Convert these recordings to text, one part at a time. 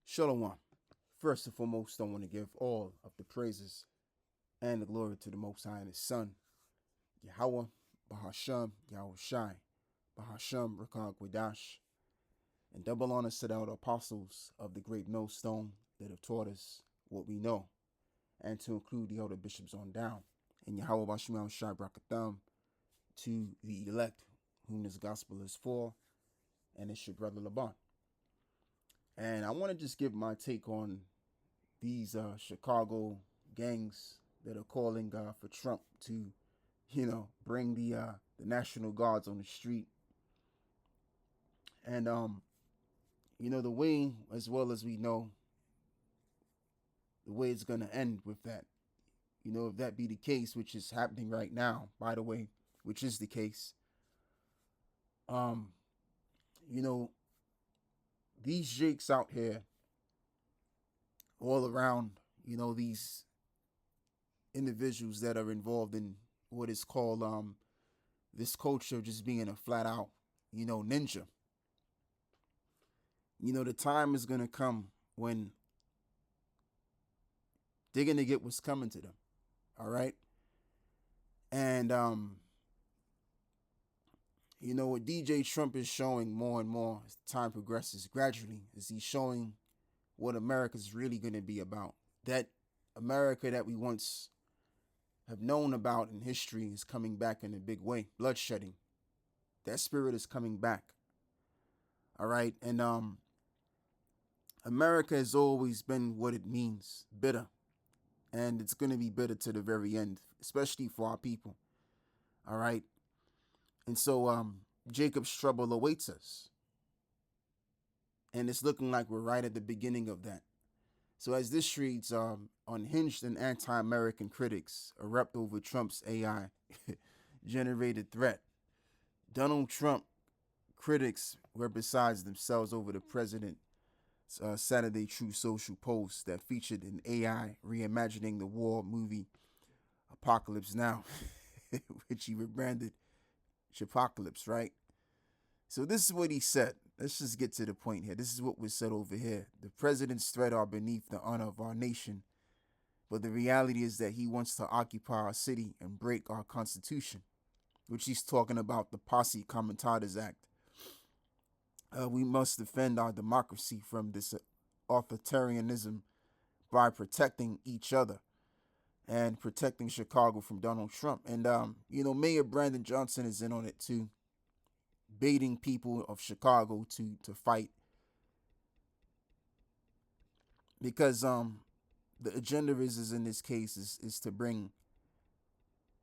Shalom. First and foremost, I want to give all of the praises and the glory to the Most High and His Son, Yahweh, Bahasham, Yahweh Shai, Bahasham, Rakag Wadash, and double honors to the apostles of the great millstone that have taught us what we know, and to include the elder bishops on down, and Yahweh Bashim Shai Brakatham to the elect, whom this gospel is for, and it's your brother Laban. And I want to just give my take on these Chicago gangs that are calling for Trump to, bring the National Guards on the street. And the way, as well as we know, the way it's gonna end with that. If that be the case, which is happening right now, by the way, which is the case. Um, you know, these jakes out here, all around, these individuals that are involved in what is called this culture of just being a flat out, ninja. The time is gonna come when they're gonna get what's coming to them. All right. And what DJ Trump is showing more and more as time progresses gradually is he's showing what America's really gonna be about. That America that we once have known about in history is coming back in a big way. Bloodshedding. That spirit is coming back. All right. And America has always been what it means, bitter. And it's going to be bitter to the very end, especially for our people. All right. And so Jacob's trouble awaits us. And it's looking like we're right at the beginning of that. So as this reads, unhinged and anti-American critics erupt over Trump's AI generated threat. Donald Trump critics were beside themselves over the president's Saturday Truth Social post that featured an AI reimagining the war movie Apocalypse Now, which he rebranded Chipocalypse, right? So this is what he said. Let's just get to the point here. This is what was said over here. The president's threat are beneath the honor of our nation, but the reality is that he wants to occupy our city and break our constitution, which he's talking about the Posse Comitatus Act. We must defend our democracy from this authoritarianism by protecting each other and protecting Chicago from Donald Trump. And, Mayor Brandon Johnson is in on it too, baiting people of Chicago to fight. Because the agenda is in this case is to bring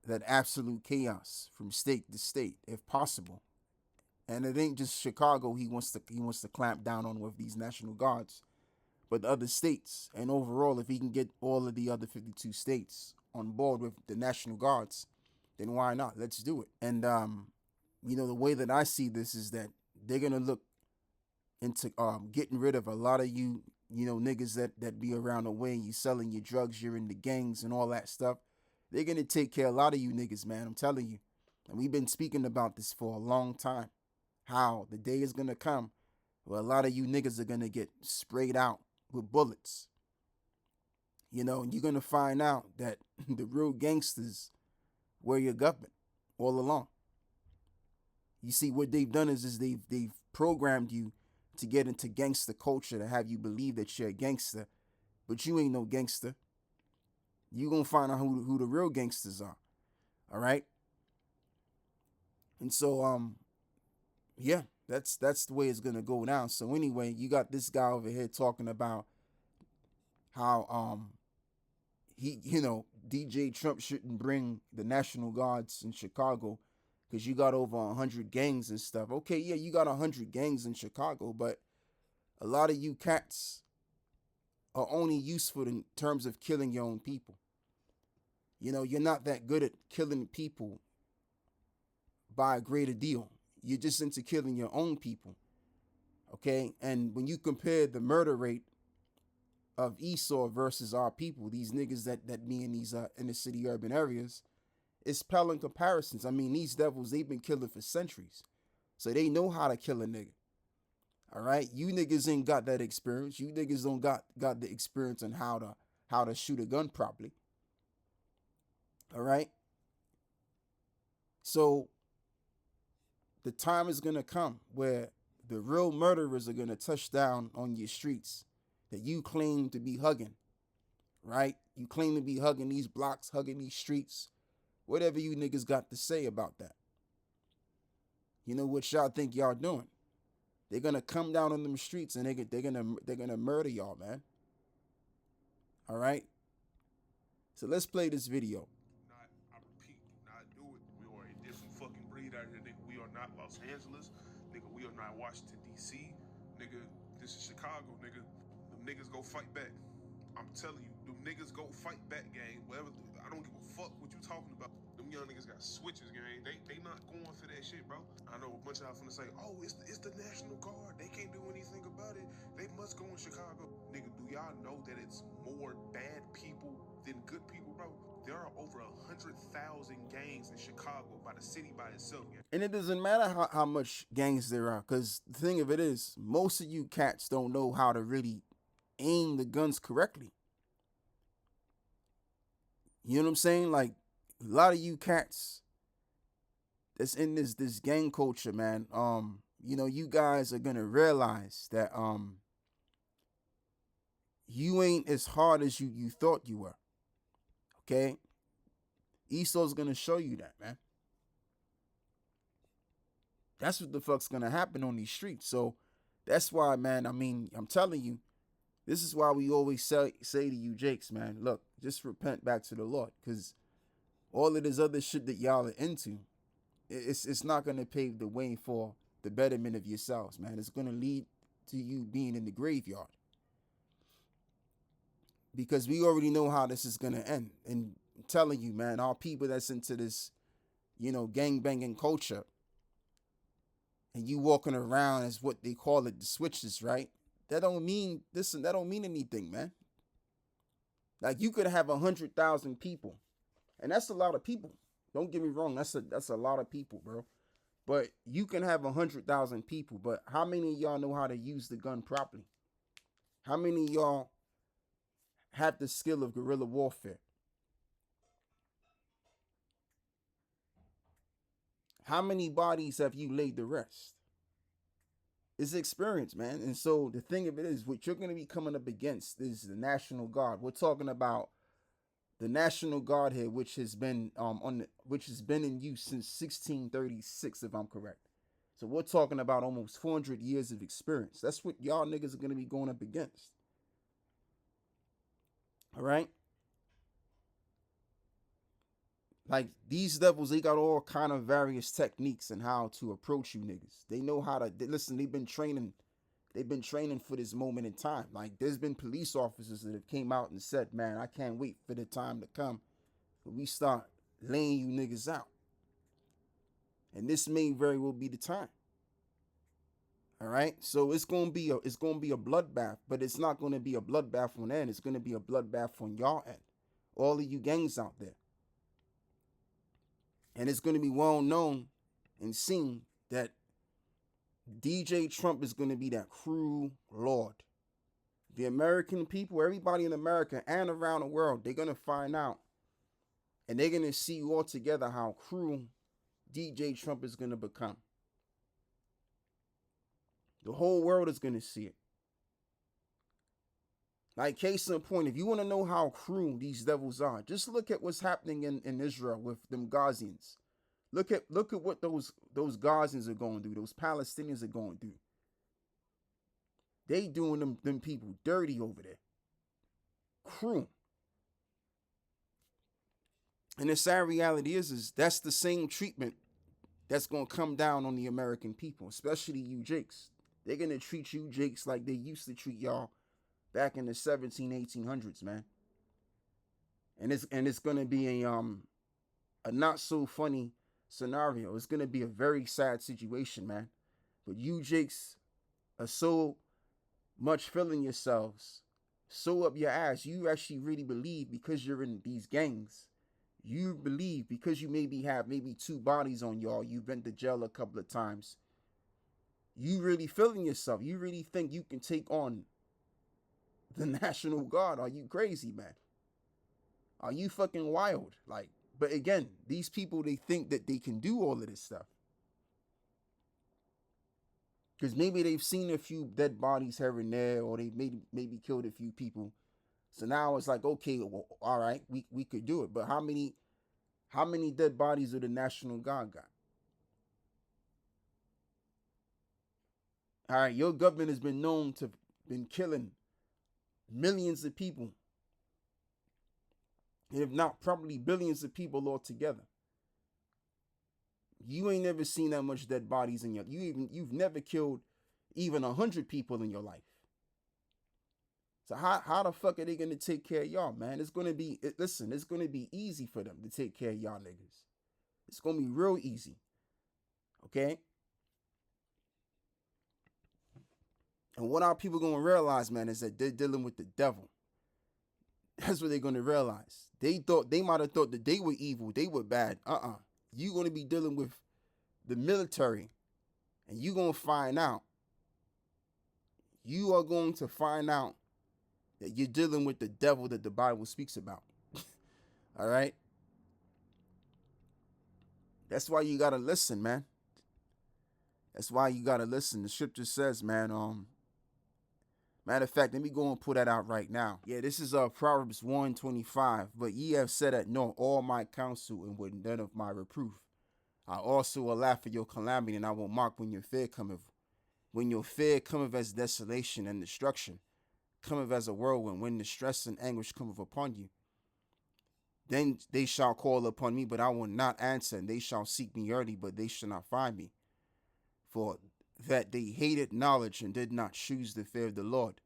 that absolute chaos from state to state, if possible. And it ain't just Chicago he wants to clamp down on with these National Guards, but the other states. And overall, if he can get all of the other 52 states on board with the National Guards, then why not? Let's do it. And the way that I see this is that they're gonna look into getting rid of a lot of you, niggas that be around the way, you selling your drugs, you're in the gangs and all that stuff. They're gonna take care of a lot of you niggas, man. I'm telling you. And we've been speaking about this for a long time. How the day is gonna come where a lot of you niggas are gonna get sprayed out with bullets. And you're gonna find out that the real gangsters were your government all along. You see, what they've done is they've programmed you to get into gangster culture, to have you believe that you're a gangster, but you ain't no gangster. You gonna find out who the real gangsters are. All right. And so yeah, that's the way it's gonna go down. So anyway, you got this guy over here talking about how he DJ Trump shouldn't bring the National Guards in Chicago because you got over 100 gangs and stuff. Okay, yeah, you got 100 gangs in Chicago, but a lot of you cats are only useful in terms of killing your own people. You're not that good at killing people by a greater deal. You're just into killing your own people. Okay? And when you compare the murder rate of Esau versus our people, these niggas that be in these inner city urban areas, it's pale in comparisons. I mean, these devils, they've been killing for centuries. So they know how to kill a nigga. All right, you niggas ain't got that experience. You niggas don't got the experience on how to shoot a gun properly. All right, so the time is gonna come where the real murderers are gonna touch down on your streets that you claim to be hugging. Right? You claim to be hugging these blocks, hugging these streets. Whatever you niggas got to say about that. You know what y'all think y'all doing? They're gonna come down on them streets and they're gonna murder y'all, man. All right. So let's play this video. Not, I repeat, do not do it. We are a different fucking breed out here, nigga. We are not Los Angeles, nigga. We are not Washington D.C., nigga. This is Chicago, nigga. Them niggas go fight back. I'm telling you, them niggas go fight back, gang. Whatever. I don't give a fuck what you talking about. Them young niggas got switches, gang. They not going for that shit, bro. I know a bunch of y'all finna say, oh, it's the National Guard. They can't do anything about it. They must go in Chicago. Nigga, do y'all know that it's more bad people than good people, bro? There are over 100,000 gangs in Chicago by the city by itself. And it doesn't matter how much gangs there are, because the thing of it is, most of you cats don't know how to really aim the guns correctly. You know what I'm saying? Like, a lot of you cats that's in this gang culture, man, you know, you guys are gonna realize that you ain't as hard as you thought you were. Okay? Esau's gonna show you that, man. That's what the fuck's gonna happen on these streets. So that's why, man, I mean, I'm telling you, this is why we always say to you jakes, man, look, just repent back to the Lord. Because all of this other shit that y'all are into, it's not gonna pave the way for the betterment of yourselves, man. It's gonna lead to you being in the graveyard. Because we already know how this is gonna end. And I'm telling you, man, our people that's into this, you know, gang banging culture, and you walking around as what they call it, the switches, right? That don't mean that don't mean anything, man. Like, you could have 100,000 people, and that's a lot of people. Don't get me wrong, that's a lot of people, bro. But you can have 100,000 people, but how many of y'all know how to use the gun properly? How many of y'all have the skill of guerrilla warfare? How many bodies have you laid to rest? It's experience, man. And so the thing of it is, what you're going to be coming up against is the National Guard. We're talking about the National Guard here, which has been which has been in use since 1636, if I'm correct. So we're talking about almost 400 years of experience. That's what y'all niggas are going to be going up against. All right. Like, these devils, they got all kind of various techniques and how to approach you niggas. They know how to listen. They've been training for this moment in time. Like, there's been police officers that have came out and said, man, I can't wait for the time to come when we start laying you niggas out. And this may very well be the time. All right. So it's gonna be a bloodbath, but it's not gonna be a bloodbath on end. It's gonna be a bloodbath on y'all end. All of you gangs out there. And it's going to be well known and seen that DJ Trump is going to be that cruel Lord. The American people, everybody in America and around the world, they're going to find out. And they're going to see all together how cruel DJ Trump is going to become. The whole world is going to see it. Like, case in point, if you want to know how cruel these devils are, just look at what's happening in Israel with them Gazians. Look at what those Gazians are going through, those Palestinians are going through. They doing them people dirty over there. Cruel. And the sad reality is that's the same treatment that's going to come down on the American people, especially you jakes. They're going to treat you jakes like they used to treat y'all back in the 1800s, man. And it's going to be a not so funny scenario. It's going to be a very sad situation, man. But you jakes are so much feeling yourselves, so up your ass. You actually really believe, because you're in these gangs, you believe because you have maybe 2 bodies on y'all, you've been to jail a couple of times, You really feeling yourself? You really think you can take on the National Guard? Are you crazy, man? Are you fucking wild? Like, but again, these people, they think that they can do all of this stuff. Because maybe they've seen a few dead bodies here and there, or they maybe killed a few people. So now it's like, okay, well, all right, we could do it. But how many dead bodies do the National Guard got? All right, your government has been known to been killing millions of people, if not probably billions of people altogether. You ain't never seen that much dead bodies in you've never killed even 100 people in your life. So how the fuck are they gonna take care of y'all, man? It's gonna be it's gonna be easy for them to take care of y'all niggas. It's gonna be real easy. Okay? And what our people gonna realize, man, is that they're dealing with the devil. That's what they're gonna realize. They might have thought that they were evil, they were bad. You gonna be dealing with the military, and you gonna find out. You are going to find out that you're dealing with the devil that the Bible speaks about. All right? That's why you gotta listen, man. That's why you gotta listen. The scripture says, man, matter of fact, let me go and pull that out right now. Yeah, this is Proverbs 1:25. But ye have said at naught all my counsel, and with none of my reproof. I also will laugh at your calamity, and I will mock when your fear cometh. When your fear cometh as desolation and destruction, cometh as a whirlwind, when distress and anguish cometh upon you. Then they shall call upon me, but I will not answer, and they shall seek me early, but they shall not find me. For that they hated knowledge and did not choose the fear of the Lord,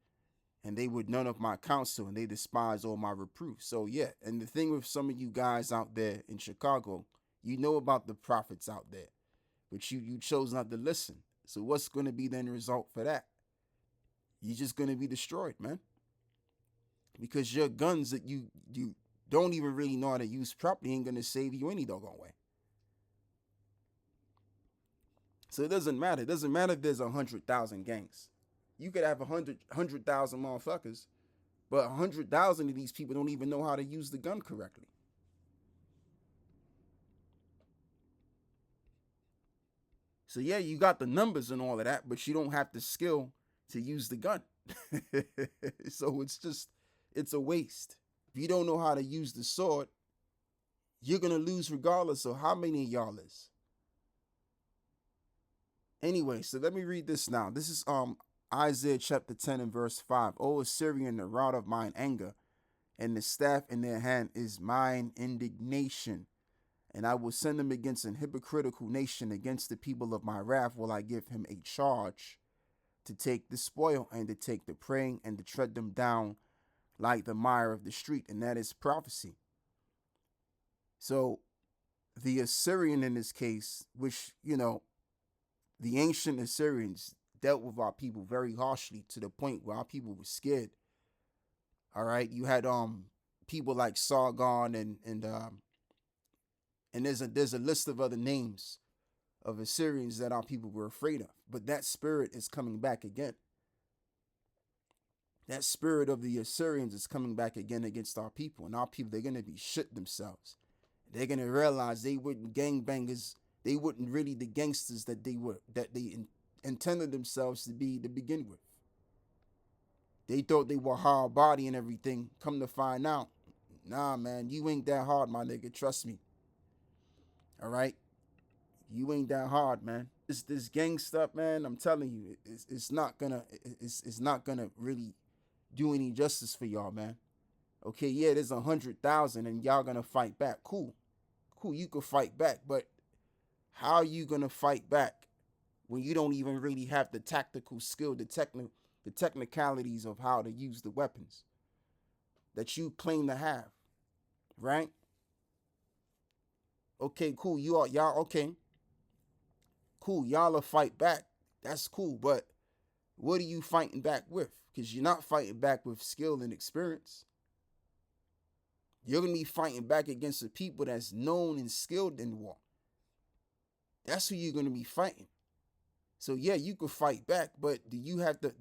and they would none of my counsel, and they despise all my reproof. So yeah, and the thing with some of you guys out there in Chicago, you know about the prophets out there, but you chose not to listen. So what's going to be the end result for that? You're just going to be destroyed, man. Because your guns that you don't even really know how to use properly ain't going to save you any doggone way. So it doesn't matter. It doesn't matter if there's 100,000 gangs. You could have 100,000 motherfuckers, but 100,000 of these people don't even know how to use the gun correctly. So yeah, you got the numbers and all of that, but you don't have the skill to use the gun. So it's a waste. If you don't know how to use the sword, you're going to lose regardless of how many of y'all is. Anyway, so let me read this now. This is Isaiah chapter 10 and verse 5. O Assyrian, the rod of mine anger, and the staff in their hand is mine indignation. And I will send him against an hypocritical nation, against the people of my wrath will I give him a charge to take the spoil and to take the prey and to tread them down like the mire of the street. And that is prophecy. So the Assyrian in this case, which, you know, the ancient Assyrians dealt with our people very harshly to the point where our people were scared. All right. You had people like Sargon and there's a list of other names of Assyrians that our people were afraid of. But that spirit is coming back again. That spirit of the Assyrians is coming back again against our people. And our people, they're going to be shit themselves. They're going to realize they weren't gangbangers. They weren't really the gangsters that they intended themselves to be to begin with. They thought they were hard body and everything. Come to find out, nah, man, you ain't that hard, my nigga. Trust me. All right, you ain't that hard, man. This gang stuff, man. I'm telling you, it's not gonna really do any justice for y'all, man. Okay, yeah, there's 100,000 and y'all gonna fight back. Cool, you can fight back, but how are you gonna fight back when you don't even really have the tactical skill, the technicalities of how to use the weapons that you claim to have, right? Okay, cool. Y'all okay. Cool. Y'all will fight back. That's cool. But what are you fighting back with? Because you're not fighting back with skill and experience. You're going to be fighting back against the people that's known and skilled in war. That's who you're going to be fighting. So yeah, you could fight back, but do you have the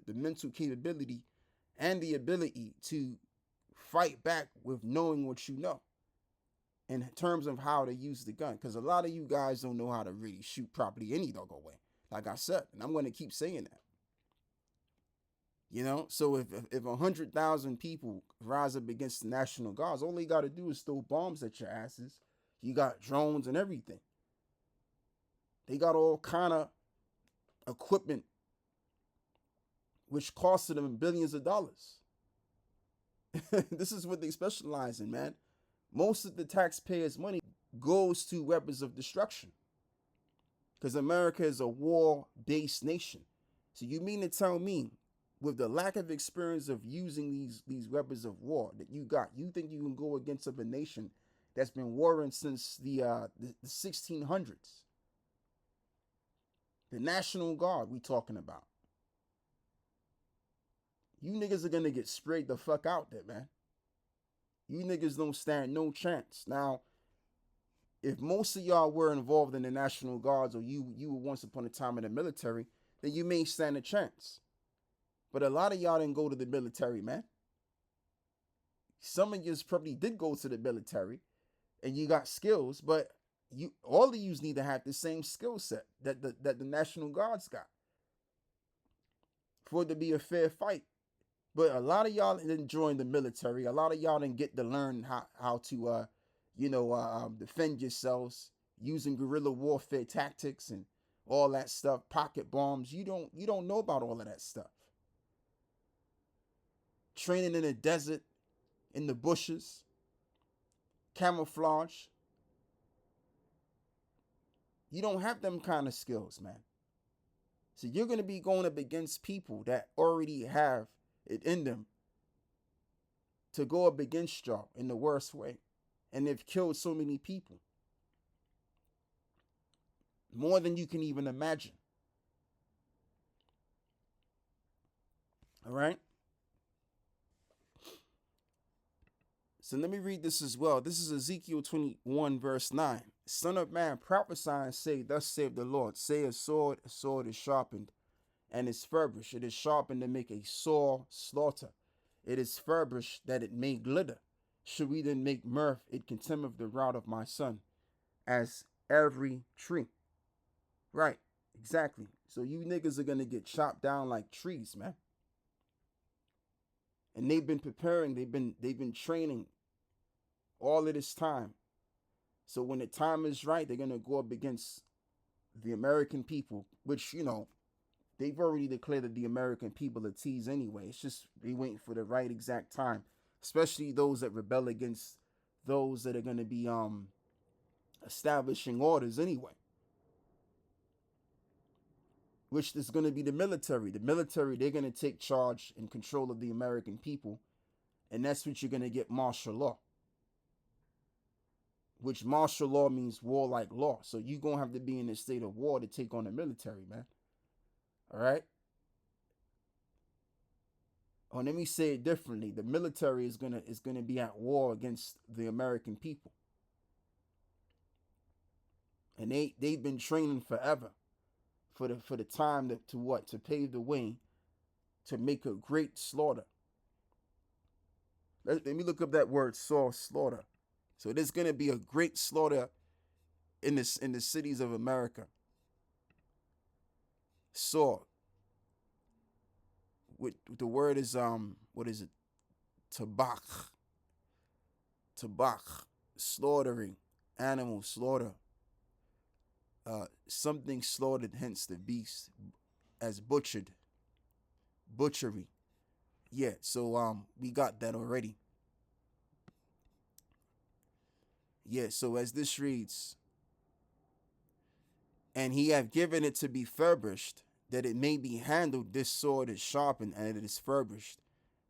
mental capability and the ability to fight back with knowing what you know in terms of how to use the gun? Because a lot of you guys don't know how to really shoot properly any doggo way. Like I said, and I'm gonna keep saying that. So if 100,000 people rise up against the National Guards, all they got to do is throw bombs at your asses. You got drones and everything. They got all kind of equipment, which costed them billions of dollars. This is what they specialize in, man. Most of the taxpayers' money goes to weapons of destruction because America is a war-based nation. So you mean to tell me, with the lack of experience of using these weapons of war that you got, you think you can go against a nation that's been warring since the 1600s? The National Guard we talking about. You niggas are gonna get sprayed the fuck out there, man. You niggas don't stand no chance. Now, if most of y'all were involved in the National Guards, or you were once upon a time in the military, then you may stand a chance. But a lot of y'all didn't go to the military, man. Some of you probably did go to the military and you got skills, but all of you need to have the same skill set that the National Guards got for it to be a fair fight. But a lot of y'all didn't join the military. A lot of y'all didn't get to learn how to defend yourselves using guerrilla warfare tactics and all that stuff, pocket bombs. You don't know about all of that stuff. Training in the desert, in the bushes, camouflage. You don't have them kind of skills, man. So you're going to be going up against people that already have it in them to go up against y'all in the worst way. And they've killed so many people. More than you can even imagine. All right? So let me read this as well. This is Ezekiel 21, verse 9. Son of man, prophesy and say, thus saith the Lord, say a sword is sharpened, and is furbished. It is sharpened to make a sore slaughter. It is furbished that it may glitter. Should we then make mirth, it contemneth the rod of my son, as every tree. Right, exactly. So you niggas are going to get chopped down like trees, man. And they've been preparing, they've been training all of this time. So when the time is right, they're going to go up against the American people, which, they've already declared that the American people are teased anyway. It's just they waiting for the right exact time, especially those that rebel against those that are going to be establishing orders anyway, which is going to be the military. The military, they're going to take charge and control of the American people, and that's what you're going to get martial law, which martial law means warlike law. So you're going to have to be in a state of war to take on the military, man. All right? Or let me say it differently. The military is gonna be at war against the American people. And they've been training forever for the time to pave the way to make a great slaughter. Let me look up that word, slaughter. So there's gonna be a great slaughter in the cities of America. Saw. With the word is what is it? Tabak, slaughtering, animal slaughter. Something slaughtered, hence the beast, as butchered, butchery. Yeah, so we got that already. Yeah, so as this reads, and he have given it to be furbished, that it may be handled. This sword is sharpened, and it is furbished,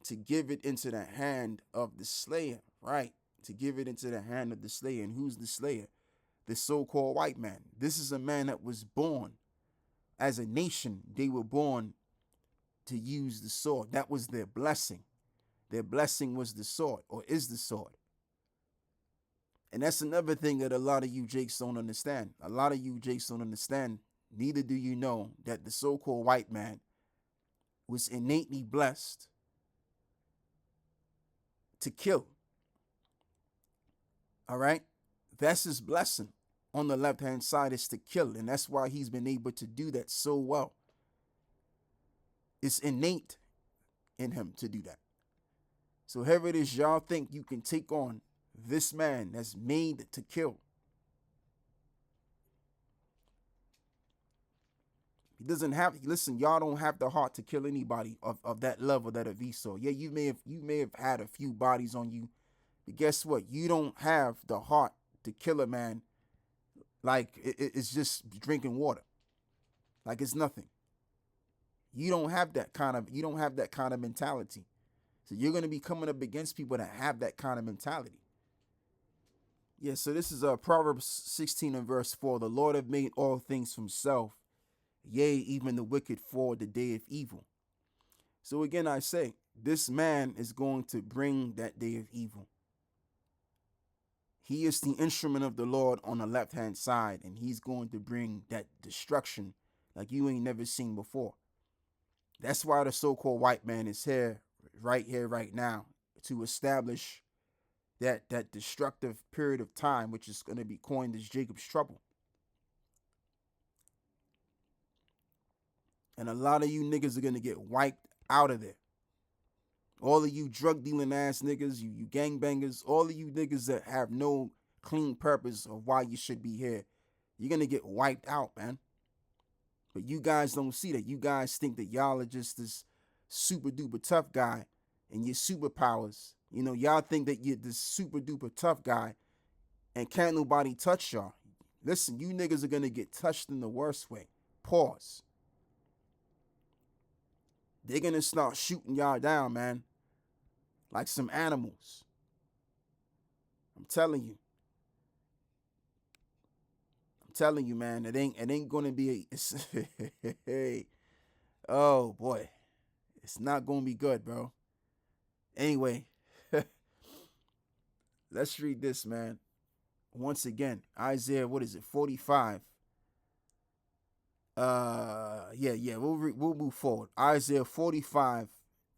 to give it into the hand of the slayer. Right, to give it into the hand of the slayer. And who's the slayer? The so-called white man. This is a man that was born as a nation. They were born to use the sword. That was their blessing. Their blessing was the sword, or is the sword. And that's another thing that a lot of you jakes don't understand. A lot of you jakes don't understand neither do you know that the so-called white man was innately blessed to kill. All right? That's his blessing on the left-hand side, is to kill. And that's why he's been able to do that so well. It's innate in him to do that. So here it is, y'all think you can take on this man that's made to kill. He doesn't have, listen, y'all don't have the heart to kill anybody of that level that of Esau. Yeah, you may have had a few bodies on you, but guess what? You don't have the heart to kill a man like it's just drinking water. Like it's nothing. You don't have that kind of mentality. So you're going to be coming up against people that have that kind of mentality. Yeah, so this is Proverbs 16 and verse 4. The Lord have made all things for himself. Yea, even the wicked for the day of evil. So again, I say, this man is going to bring that day of evil. He is the instrument of the Lord on the left-hand side, and he's going to bring that destruction like you ain't never seen before. That's why the so-called white man is here, right now, to establish that destructive period of time, which is going to be coined as Jacob's trouble. And a lot of you niggas are going to get wiped out of there. All of you drug dealing ass niggas, you gangbangers, all of you niggas that have no clean purpose of why you should be here, you're going to get wiped out, man. But you guys don't see that. You guys think that y'all are just this super duper tough guy and your superpowers. You know, y'all think that you're this super duper tough guy and can't nobody touch y'all. Listen, you niggas are going to get touched in the worst way. Pause. They're going to start shooting y'all down, man. Like some animals. I'm telling you. Man. It ain't going to be hey. Oh, boy. It's not going to be good, bro. Anyway. Let's read this, man. Once again, Isaiah, 45? We'll move forward. Isaiah 45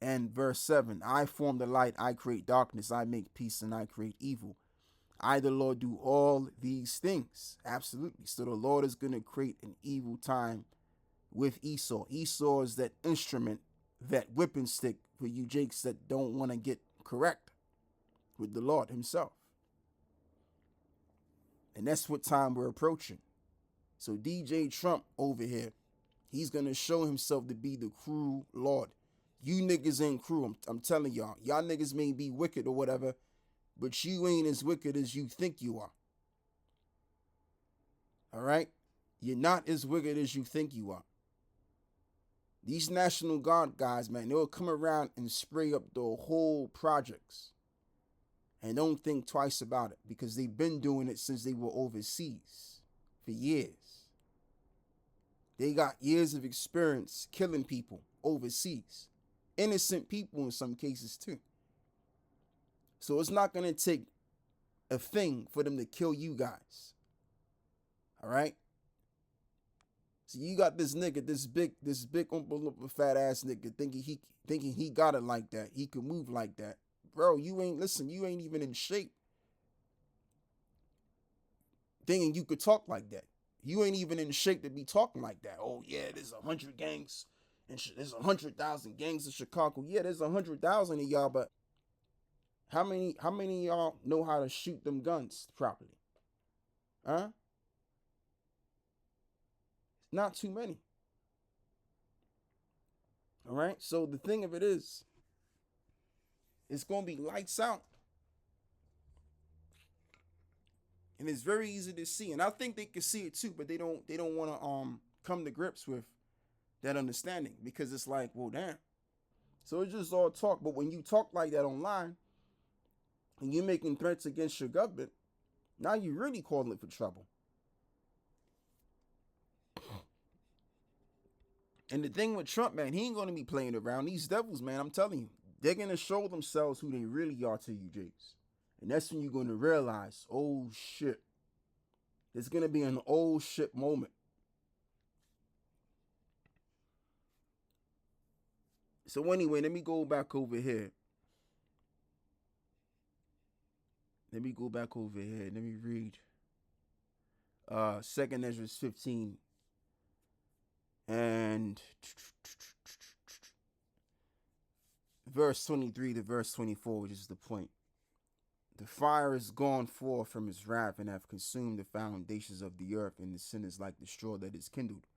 and verse 7. I form the light, I create darkness, I make peace and I create evil. I, the Lord, do all these things. Absolutely. So the Lord is going to create an evil time with Esau. Esau is that instrument, that whipping stick for you jakes that don't want to get correct with the Lord himself. And that's what time we're approaching. So DJ Trump over here, he's going to show himself to be the cruel Lord. You niggas ain't cruel. I'm telling y'all. Y'all niggas may be wicked or whatever, but you ain't as wicked as you think you are. All right? You're not as wicked as you think you are. These National Guard guys, man, they'll come around and spray up the whole projects and don't think twice about it because they've been doing it since they were overseas for years. They got years of experience killing people overseas. Innocent people in some cases too. So it's not going to take a thing for them to kill you guys. All right? So you got this nigga, this big fat ass nigga thinking he got it like that. He could move like that. Bro, you ain't even in shape. Thinking you could talk like that. You ain't even in shape to be talking like that. Oh yeah, there's 100 gangs and there's 100,000 gangs in Chicago. Yeah, there's 100,000 of y'all, but how many of y'all know how to shoot them guns properly? Huh? Not too many. All right. So the thing of it is, it's gonna be lights out. And it's very easy to see. And I think they can see it too, but they don't want to come to grips with that understanding because it's like, well, damn. So it's just all talk. But when you talk like that online and you're making threats against your government, now you're really calling it for trouble. And the thing with Trump, man, he ain't going to be playing around. These devils, man, I'm telling you, they're going to show themselves who they really are to you, Jakes. And that's when you're going to realize, oh, shit. It's going to be an oh, shit moment. So anyway, let me go back over here. Let me go back over here. Let me read 2nd Ezra 15 and verse 23 to verse 24, which is the point. The fire is gone forth from his wrath and have consumed the foundations of the earth, and the sin is like the straw that is kindled.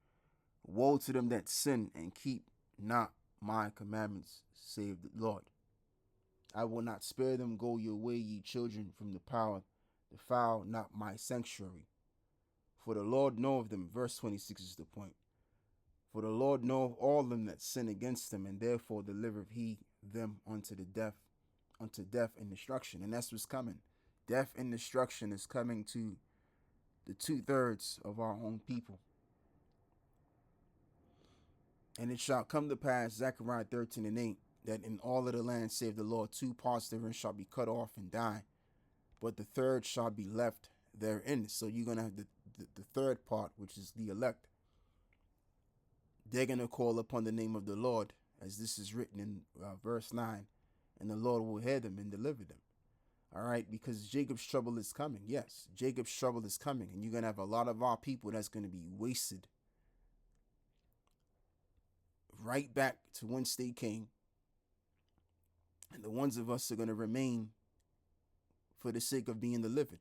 Woe to them that sin and keep not my commandments, save the Lord. I will not spare them. Go your way, ye children, from the power. Defile not my sanctuary. For the Lord knoweth them. Verse 26 is the point. For the Lord knoweth all them that sin against him, and therefore delivereth he them unto death and destruction. And that's what's coming. Death and destruction is coming to the 2/3 of our own people. And it shall come to pass, Zechariah 13 and 8, that in all of the land, save the Lord, 2 parts therein shall be cut off and die, but the third shall be left therein. So you're going to have the third part, which is the elect. They're going to call upon the name of the Lord, as this is written in verse 9, and the Lord will hear them and deliver them. All right, because Jacob's trouble is coming. Yes, Jacob's trouble is coming, and you're going to have a lot of our people that's going to be wasted right back to whence they came. And the ones of us are going to remain for the sake of being delivered.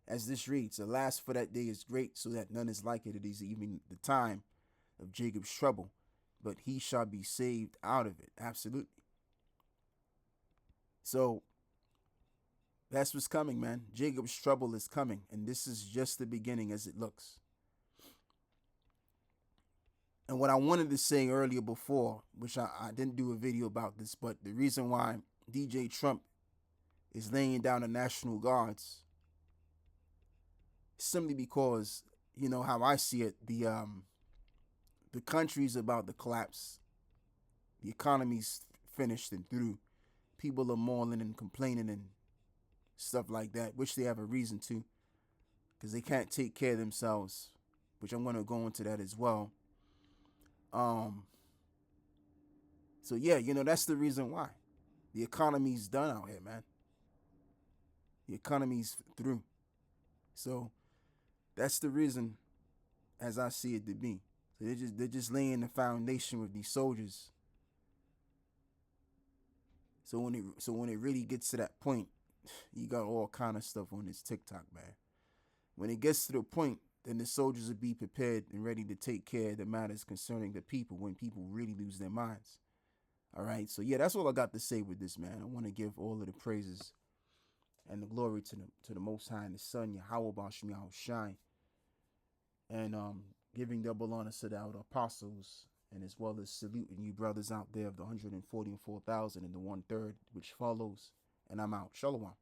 As this reads, alas, for that day is great, so that none is like it. It is even the time of Jacob's trouble, but he shall be saved out of it. Absolutely. So that's what's coming, man. Jacob's trouble is coming, and this is just the beginning as it looks. And what I wanted to say earlier before, which I didn't do a video about this, but the reason why DJ Trump is laying down the National Guards simply because, you know, how I see it, the country's about to collapse. The economy's finished and through. People are mourning and complaining and stuff like that, which they have a reason to, because they can't take care of themselves, which I'm going to go into that as well. So yeah, you know, that's the reason why. The economy's done out here, man. The economy's through. So that's the reason, as I see it to be. So they're just laying the foundation with these soldiers. So when it really gets to that point, you got all kind of stuff on this TikTok, man. When it gets to the point, then the soldiers will be prepared and ready to take care of the matters concerning the people when people really lose their minds. All right, so yeah, that's all I got to say with this, man. I want to give all of the praises and the glory to the Most High and the Son, Yahweh Bashim Yahushai, and giving double honor to the apostles, and as well as saluting you brothers out there of the 144,000 and the 1/3, which follows. And I'm out. Shalom.